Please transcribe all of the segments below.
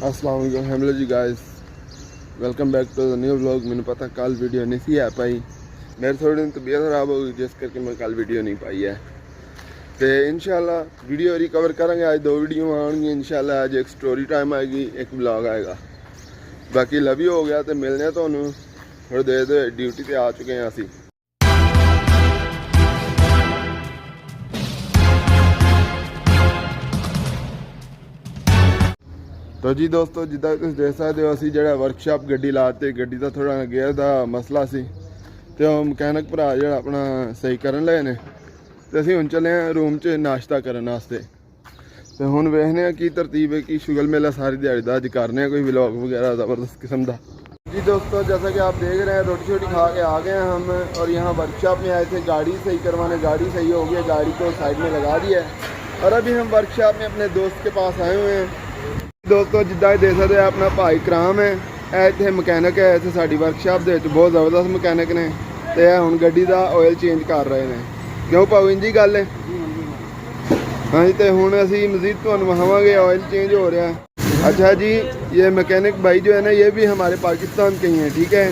अस्सलाम वालेकुम हेलो जी guys, welcome back to the new vlog. मैंने पता कल वीडियो नहीं सी आ पाई, मेरी थोड़ी दिन तबीयत खराब हो गई जिस करके मैं कल वीडियो नहीं पाई है। तो इंशाल्लाह वीडियो रिकवर करेंगे। आज दो वीडियो आएंगी इंशाल्लाह। आज एक स्टोरी टाइम आएगी, एक व्लॉग आएगा। बाकी लव यू हो गया तो मिलने तो थोड़ी देर ड्यूटी पर आ चुके हैं असी। तो जी दोस्तों, जिदा तुम देख सकते हो असी जो वर्कशॉप गड्डी लाते, गड्डी का थोड़ा गेयर का मसला सी तो मकैनिक भरा जो अपना सही करन लगे ने। तो असी हुण चले हैं रूम च नाश्ता करने वास्ते। तो हुण वेखने की तरतीब है कि शुगल मेला सारी दिहाड़ी का अज करने कोई व्लॉग वगैरह ज़बरदस्त किस्म का। जी दोस्तों, जैसा कि आप देख रहे हैं रोटी शोटी खा के आ गए हैं हम, और यहाँ वर्कशॉप में आए थे गाड़ी सही करवाने। गाड़ी सही हो गई है, गाड़ी को साइड में लगा दिया है और अभी हम वर्कशॉप में अपने दोस्त के पास आए हुए हैं। दोस्तों जिदा देख सकते हैं अपना भाई कराम है, इतने मकैनिक है इतने साड़ी वर्कशॉप के बहुत ज़बरदस्त मकैनिक ने। तो हुण गड्डी का ऑयल चेंज कर रहे हैं। क्यों भाऊ इंजी गल है? हाँ जी। तो हुण असी मजीद तुहानूं विखावांगे ऑयल चेंज हो रहा है। अच्छा जी, ये मकैनिक भाई जो है ना, ये भी हमारे पाकिस्तान के ही हैं, ठीक है।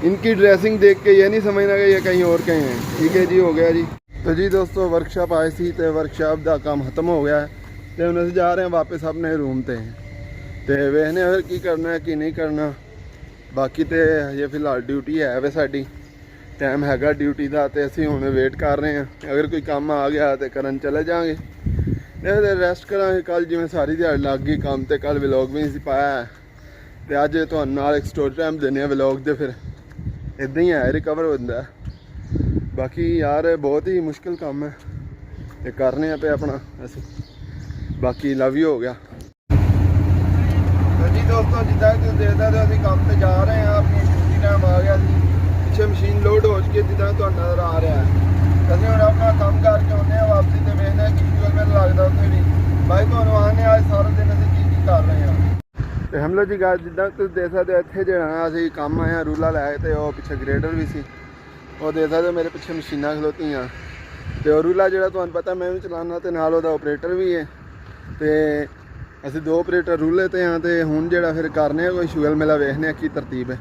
इनकी ड्रेसिंग देख के ये नहीं समझना कि ये कहीं और के हैं, ठीक है जी। हो गया जी। तो जी दोस्तों, वर्कशॉप आए सी तो वर्कशॉप का काम खत्म हो गया है। तो हुण असीं जा रहे हैं वापस अपने रूम ते। तो वेखने फिर की करना है की नहीं करना। बाकी तो ये फिलहाल ड्यूटी है वे साडी, टाइम हैगा ड्यूटी का। तो असीं हुण वेट कर रहे हैं, अगर कोई काम आ गया तो करन चले जाएंगे, नहीं तो रेस्ट करांगे। कल जिवें सारी दिहाड़ी लग गई काम ते, कल व्लॉग भी नहीं सी पाया है। तो अज तुहानूं नाल एक स्टोरी टाइम देने व्लॉग दे, फिर इदां ही है रिकवर होंदा है। बाकी यार बहुत ही मुश्किल काम है, ये करने पे अपना असीं। बाकी लव यू हो गया जी दोस्तों। जिदा तुम देखते हो अभी काम पे जा रहे हैं, अपनी ड्यूटी टाइम आ गया सी। पिछे मशीन लोड हो चुकी है, जिदा तो नज़र आ रहा है। असं हम अपना काम करके आने वापसी तो वेखने कि शुगर मेला लगता उत्थे भी। भाई तो आने आज सारा दिन अभी की कर रहे हैं। तो हम लोग जी गल जिदा तुम देख सकते हो, इतने जो अभी काम आए रूला लैके। तो पिछे ग्रेडर भी सी, वो देख सकते हो मेरे पिछे मशीनां खलोती। तो रूला जो तुम्हें पता मैं भी चलाना, तो नाल ओहदा ऑपरेटर भी है। तो असीं दो ऑपरेटर रूले ते हाँ। तो हुण जिहड़ा फिर करने कोई शुगल मेला वेखने की तरतीब है।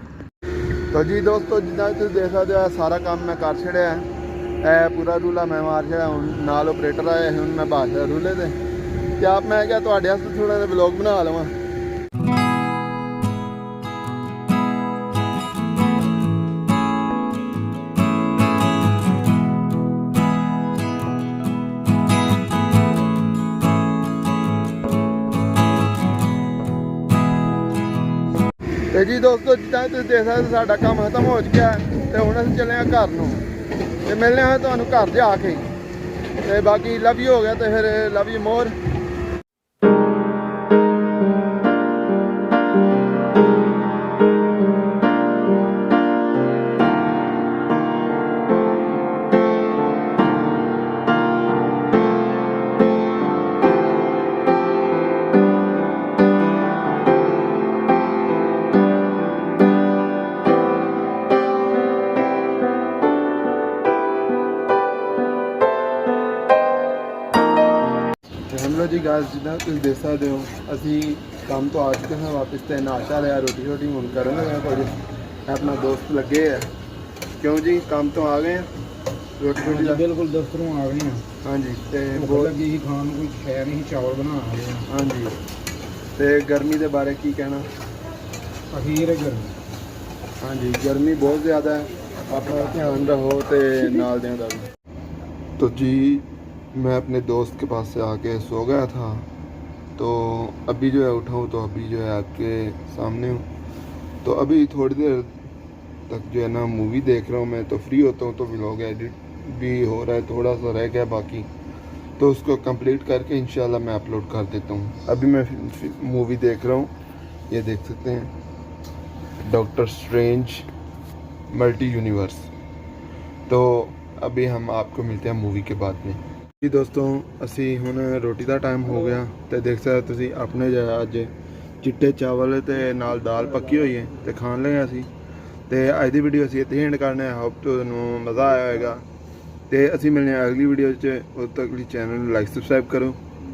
तो जी दोस्तों, जिदा तुम देख सकते हो सारा काम मैं कर छड़िया है। पूरा रूला मैं मार छड़ा। हुण नाल ऑपरेटर आए, हुण मैं बाहर छड़ा रूले ते। ते आप मैं क्या तुहाडे वास्ते थोड़ा जिहा व्लॉग बना लवां। तो जी दोस्तों, जिदा तुम देख सकते साडा काम खत्म हो चुका है। तो हुण असीं चले हैं घर नूं, ते मिलने हैं तुहानूं घर जाके। तो बाकी लव यू हो गया, तो फिर लव यू मोर। हम लोग जी गल जिदा तुम देख सकते हो, असी काम तो आ चुके हैं वापस। तो नाश्ता लिया, रोटी शोटी हुण करन लगे कुछ। अपना दोस्त लगे है। क्यों जी, काम तो आ गए हैं, रोटी शोटी बिल्कुल दफ्तरों आ गए हैं। हाँ जी। तो बहुत लगी ही खान कोई है नहीं, चावल बना रहे हैं। हाँ जी। तो गर्मी के बारे की कहना? अखीर है गर्मी। हाँ जी, गर्मी बहुत ज़्यादा है, अपना ध्यान रखो तो नाल दियां दा भी। तो जी मैं अपने दोस्त के पास से आके सो गया था। तो अभी जो है उठाऊँ तो अभी जो है आपके सामने हूँ। तो अभी थोड़ी देर तक जो है ना मूवी देख रहा हूँ मैं। तो फ्री होता हूँ तो व्लॉग एडिट भी हो रहा है, थोड़ा सा रह गया बाकी। तो उसको कंप्लीट करके इंशाल्लाह मैं अपलोड कर देता हूँ। अभी मैं मूवी देख रहा हूँ, ये देख सकते हैं, डॉक्टर स्ट्रेंज मल्टी यूनिवर्स। तो अभी हम आपको मिलते हैं मूवी के बाद में। जी दोस्तों, असी हुण रोटी का टाइम हो गया। तो देख सकते तुसीं अपने जो अज चिट्टे चावल ते नाल दाल पक्की हुई है, तो खान लगे असी। तो अज की वीडियो असीं इत्थे एंड करने। होप तुहानूं मज़ा आया होगा। तो असीं मिलने अगली वीडियो च। उद तक चैनल लाइक सबसक्राइब करो।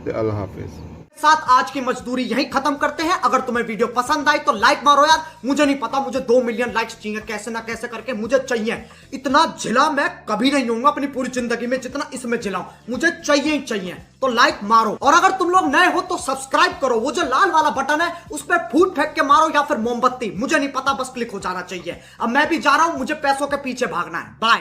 तो अल्लाह हाफिज़। साथ आज की मजदूरी यहीं खत्म करते हैं। अगर तुम्हें वीडियो पसंद आई तो लाइक मारो यार। मुझे नहीं पता, मुझे 2 मिलियन लाइक्स चाहिए, कैसे ना कैसे करके मुझे चाहिए। इतना झिला मैं कभी नहीं होऊंगा अपनी पूरी जिंदगी में जितना इसमें झिलाऊं, मुझे चाहिए ही चाहिए। तो लाइक मारो, और अगर तुम लोग नए हो तो सब्सक्राइब करो। वो जो लाल वाला बटन है उस पर फूट फेंक के मारो या फिर मोमबत्ती, मुझे नहीं पता, बस क्लिक हो जाना चाहिए। अब मैं भी जा रहा हूं, मुझे पैसों के पीछे भागना है। बाय।